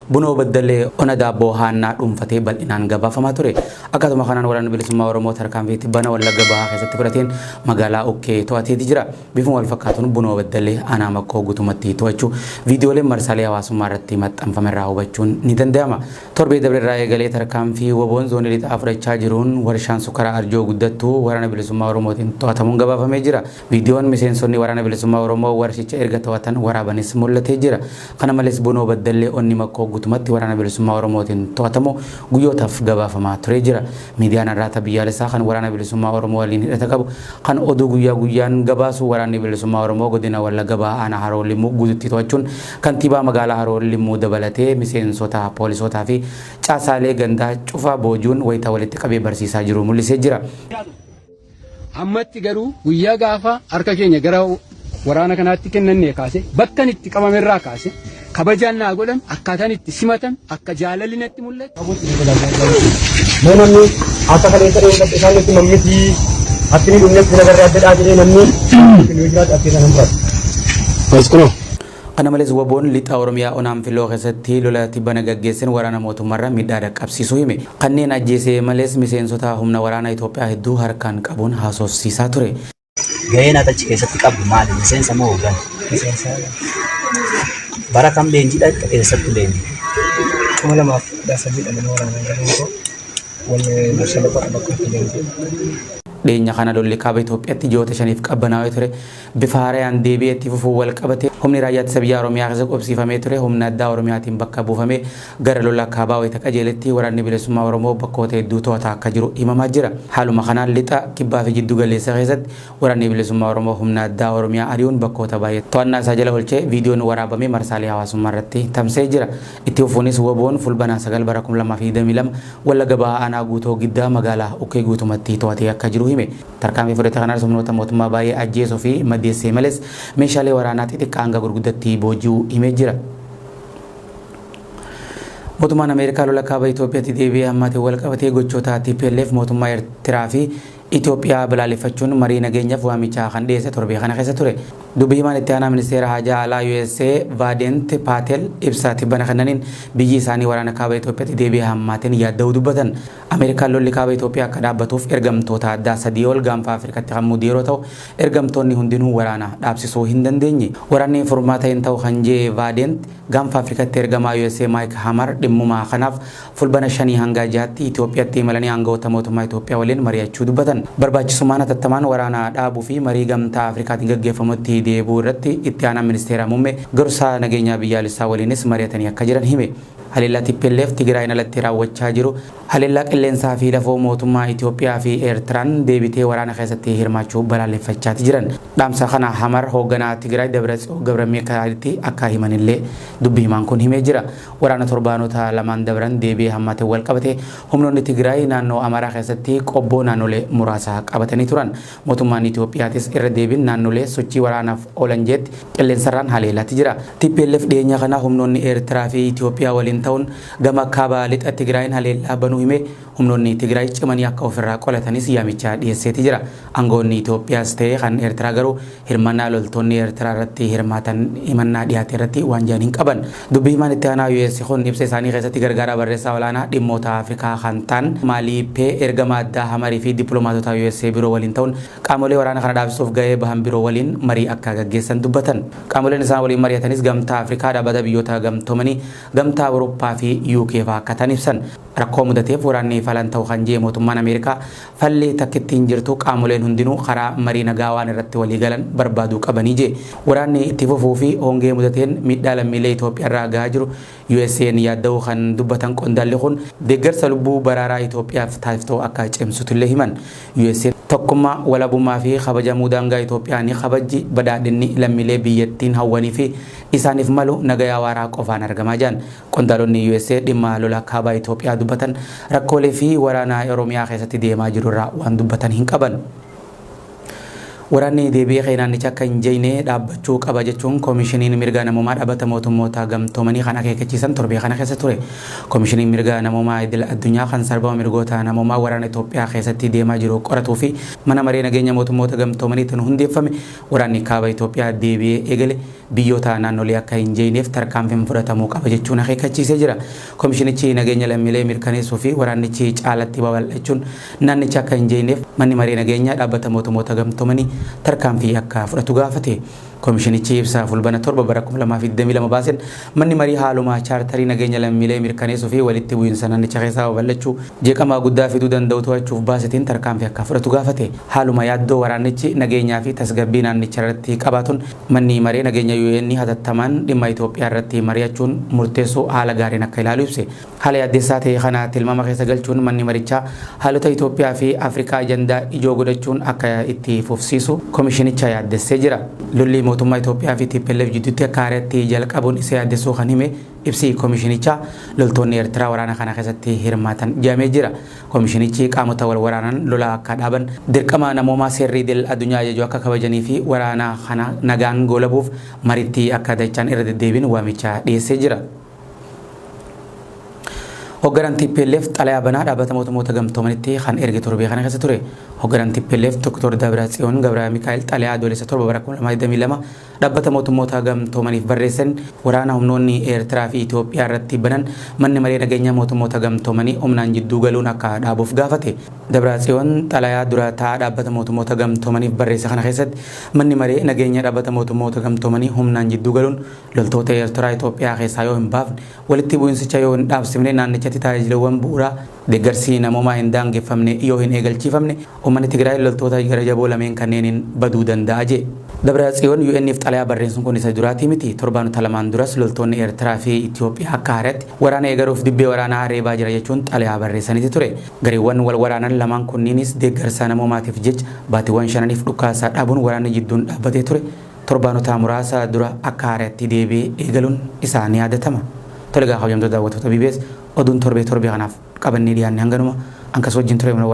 bunoo baddalee ona daabboo haannaa dhuunfatee bal'inaan gabaafamaa ture. Akkasuma kanaan waraana bilisummaa Oromoo tarkaanfiitti bana Wallagga Bahaa keessatti fudhateen magaalaa Ukkee to'ateeti jira. Bifuma wal fakkaatuun bunoo baddalee aanaa makkoo guutumatti to'achuu viidiyooleen marsaalee hawaasummaa irratti maxxanfame irraa hubachuun ni danda'ama. Torbee dabreerraa eegalee tarkaanfii waboon zoonii lixaa fudhachaa jiruun warshaan sukkaraa arjoo guddattuu waraana bilisummaa Oromootiin to'atamuun gabaafamee jira. Viidiyoon miseensonni waraana bilisummaa Oromoo warshicha erga to'atan waraabanis mul'atee jira. Kana malees bunoo baddalee onni makkoo guutumatti waraana bilisummaa Oromootiin to'atamu guyyootaaf gabaafamaa ture jira. Miidiyaan irraata biyyaalessaa kan waraana bilisummaa Oromoo waliin hidhata qabu kan oduu guyyaa guyyaan gabaasu waraanni bilisummaa Oromoo godina Wallagga Bahaa aanaa Haroo Limmuu guututti to'achuun kantiibaa magaalaa Haroo Limmuu dabalatee miseensota poolisootaa fi caasaalee gandaa cufaa boojuun wayitaa walitti qabee barsiisaa jiru mul'isee jira. Ammatti garuu guyyaa gaafa harka keenya gara waraana kanaatti kennannee kaase bakkan itti qabamerraa kaase kabajaan naa godhan akkaataan itti simatan akka jaalalli natti mul'atu. Namni akka kaleessa dheeraa isaanitti mammiti akkini dhumnetti nagarraa adda jedhee namni jiraatu akka nan barbaadu. Kana malees waboon lixa Oromiyaa onaan filoo keessatti lola tibbana gaggeessan waraana mootummaarraa miidhaa dhaqqabsiisuu hime. Kanneen ajjeesee malees miseensota humna waraana Itoophiyaa hedduu harkaan qabuun haasofsiisaa ture. Gaheen achi keessatti qabu maali? Miseensa moo hoggan? Miseensa. Bara kam leenjiidha keessatti leenji? 2013 dhala waraana galuu wal marsala bakka leenji. Dhiyeenya kana lolli kaaba Itoophiyaatti ji'oota 5 qabbanaa'ee ture. Bifa haaraan deebi'ee itti fufuu wal qabate humni raayyaa ittisa biyyaa Oromiyaa keessa qobsiifamee ture. Humna addaa Oromiyaatiin bakka buufamee gara lola kaabaa wayita qajeeletti waraanni bilisummaa Oromoo bakkoota hedduu to'ataa akka jiru himamaa jira. Haaluma kanaan lixa kibbaa fi jiddu galeessa keessatti waraanni bilisummaa Oromoo humna addaa Oromiyaa ari'uun bakkoota baay'ee to'annaa isaa jala oolchee viidiyoon waraabamee marsaalee hawaasummaa irratti tamsa'ee jira. Itti fufuunis waboon fulbaana 9 bara 2022 Wallagga Bahaa aanaa guutoo giddaa magaalaa Ukkee guutumatti to'atee akka jiru hime. Tarkaanfii fudhate kanaan humnoota mootummaa baay'ee ajjeesuu fi madeessee malees meeshaalee waraanaa xixiqqaa hanga gurguddatti booji'uu himee jira. Mootummaan Ameerikaa lola kaaba Itoophiyaatti deebi'ee hammaatee wal qabatee gochoota TPLF mootummaa Eertiraa fi Itoophiyaa balaaleffachuun marii nageenyaaf waamichaa kan dhiyeesse torbee kana keessa ture. Dubbii himaan itti aanaa ministeera haajaa alaa USA Vaadent Paatel ibsa tibbana kannaniin biyyi isaanii waraana kaaba Itoophiyaatti deebi'ee hammaateen yaadda'uu dubbatan. Ameerikaan lolli kaaba Itoophiyaa akka dhaabbatuuf ergamtoota addaa 3 ol gaanfa Afrikaatti kan muudu yeroo ta'u ergamtoonni hundinuu waraana dhaabsisuu hin dandeenye. Waraanni furmaata hin ta'u kan jee Vaadent gaanfa Afrikaatti ergamaa USA Mike Hamar dhimmumaa kanaaf fulbana 5 hanga 6tti Itoophiyaatti imalanii aangawoota mootummaa Itoophiyaa waliin mari'achuu dubbatan. Barbaachisummaan hatattamaan waraana dhaabuu fi marii gamtaa Afrikaatiin gaggeeffamutti deebi'uu irratti itti aanaa ministeera muummee gorsaa nageenyaa biyyaalessaa waliinis mari'atanii akka jiran hime. Haleellaa TPLF Tigraayin alatti raawwachaa jiru haleellaa qilleensaa fi lafoo mootummaa Itoophiyaa fi Eertiraan deebitee waraana keessatti hirmaachuu balaaleffachaa jiran. Dhaamsa kana Hamar hoogganaa Tigraay Dabratsiyoon Gabramikaa'elitti akka himanillee dubbii himaan kun himee jira. Waraana torbaanota lamaan dabran deebi'ee hammaatee wal qabate humnoonni Tigraay naannoo Amaaraa keessatti qobboo naannolee muraasa qabatanii turan. Mootummaan Itoophiyaatis irra deebiin naannolee sochii waraanaaf oolan jeetti qilleensarraan haleellaatti jira. TPLF dhiyeenya kana humnoonni Eertiraa fi Itoophiyaa waliin ta'uun gama kaaba lixa Tigraayin haleellaa banuu hime. Humnoonni Tigraay cimanii akka ofirraa qolatanis yaamicha dhiyeesseeti jira. Aangoonni Itoophiyaas ta'ee kan Eertiraa garuu hirmannaa loltoonni Eertiraa irratti hirmaatan himannaa dhiyaate irratti waan jedhan hin qaban. Dubbii himaan itti aanaa US kun ibsa isaanii keessatti gargaaraa barreessaa olaanaa dhimmoota Afrikaa kan ta'an Maaliipee ergama addaa Hamarii fi dippiloomaatota US biroo waliin ta'uun qaamolee waraana kana dhaabsisuuf gahee bahan biroo waliin marii akka gaggeessan dubbatan. Qaamoleen isaan waliin mari'atanis gamtaa Afrikaa dhaabbata biyyoota gamtoomanii gamtaa Awurooppaa fi UK fa'aa akka ta'an ibsan. Rakkoo mudateef waraanni falan ta'u kan jee mootummaan Ameerikaa falli takkittiin jirtu qaamoleen hundinuu karaa marii nagaa waan irratti walii galan barbaaduu qabanii jee. Waraanni itti fufuu fi hongee mudateen miidhaa lammiilee Itoophiyaa irraa gahaa jiru USA'n yaadda'uu kan dubbatan qondaalli kun deeggarsa lubbuu baraaraa Itoophiyaaf taasiftuu akka cimsutullee himan. USA'n tokkummaa walabummaa fi kabajamuu daangaa Itoophiyaa ni kabajji badhaadhinni lammiilee biyyattiin hawwanii fi isaaniif malu nagayaa waaraa qofaan argamaa jiran. Qondaalonni USA dhimma lola kaabaa Itoophiyaa dubbatan rakkoolee fi waraana Oromiyaa keessatti deemaa jiru irraa waan dubbatan hin qaban. Waraanni deebi'ee keenyaanicha akka hin jeyne dhaabbachuu qaba jechuun koomishiniin mirga namummaa dhaabbata mootummoota gamtoomanii kan akeekachiisan torbee kana keessa ture. Koomishiniin mirga namummaa idil addunyaa kan sarbama mirgoota namummaa waraana Itoophiyaa keessatti deemaa jiru qoratuu fi mana maree nageenya mootummoota gamtoomaniitiin hundeeffame waraanni kaaba Itoophiyaa deebi'ee eegale biyyoota naannolee akka hin jeeneef tarkaanfiin fudhatamuu qaba jechuun akeekkachiisee jira. Komishinichi nageenya lammiilee mirkaneessuu fi waraanichi caalatti babal'achuun naannicha akka hin jeeneef manni maree nageenyaa dhaabbata mootummoota gamtoomanii tarkaanfii akka fudhatu gaafate. Komishinichi ibsa fulbana torba bara 2022 baaseen manni marii haaluma chaartarii nageenya lammiilee mirkaneessuu fi walitti bu'iinsa naannicha keessaa babal'achuu jeeqamaa guddaa fiduu danda'u to'achuuf baasetiin tarkaanfii akka fudhatu gaafate. Haaluma yaaddoo waraanichi nageenyaa fi tasgabbii naannicha irratti qabaatuun manni maree nageenya UN hatattamaan dhimma Itoophiyaa irratti mari'achuun murteessuu haala gaariin akka ilaalu ibse. Haala yaaddeessaa ta'e kana tilmaama keessa galchuun manni marichaa haalota Itoophiyaa fi Afrikaa ajandaa ijoo godhachuun akka itti fufsiisu komishinicha yaaddessee jira. Lolli mootummaa Itoophiyaa fi TPLF jidduutti akka haaratti jalqabuun isa yaaddessuu kan hime ibsi komishinicha loltoonni Eertiraa waraana kana keessatti hirmaatan jedhamee jira. Komishinichi qaamota wal waraanan lola akka dhaaban dirqama namoomaa seerri idil addunyaa ajaju akka kabajanii fi waraana kana nagaan goolabuuf maritti akka dachaan irra deddeebiin waamicha dhiyeessee jira. Hogganaan TPLF xalayaa banaa dhaabbata mootummoota gamtoomanitti kan erge torbee kana keessa ture. Hogganaan TPLF Dr. Dabratsiyoon Gabra Mikaa'el xalayaa adoolessa torba bara 2022 dhaabbata mootummoota gamtoomaniif barreessan waraana humnoonni Eertiraa fi Itoophiyaa irratti banan manni maree nageenya mootummoota gamtoomanii humnaan jidduu galuun akka dhaabuuf gaafate. Dabratsiyoon xalayaa dura taa'aa dhaabbata mootummoota gamtoomaniif barreessa kana keessatti manni maree nageenya dhaabbata mootummoota gamtoomanii humnaan jidduu galuun loltoota Eertiraa Itoophiyaa keessaa yoo hin baafne walitti bu'insicha yoo hin dhaabsifne naannicha tajaajilawwan bu'uuraa deeggarsi namoomaa hin daangeffamne yoo hin eegalchiifamne uummanni Tigraay loltoota gara jaboo lameen kanneeniin baduu danda'a jedhe. Dabratsiyoon UN'if xalayaa barreessuun kun isa duraati miti. Torbaanota lamaan duras loltoonni Eertiraa fi Itoophiyaa akka haaratti waraana eegaluuf dibbee waraanaa reebaa jira jechuun xalayaa barreessaniiti ture. Gareewwan wal waraanan lamaan kunniinis deeggarsa namoomaatiif jecha baatiiwwan 5 dhukaasaa dhaabuun waraanni jidduun dhaabbatee ture. Torbaanota muraasa dura akka haaratti deebi'ee eegaluun isaanii yaadatama. Tole gaa hawwamtoota daawwattoota BBS oduun torbee kanaaf qabannee dhiyaanne hanganuma ankas wajjin ture waraana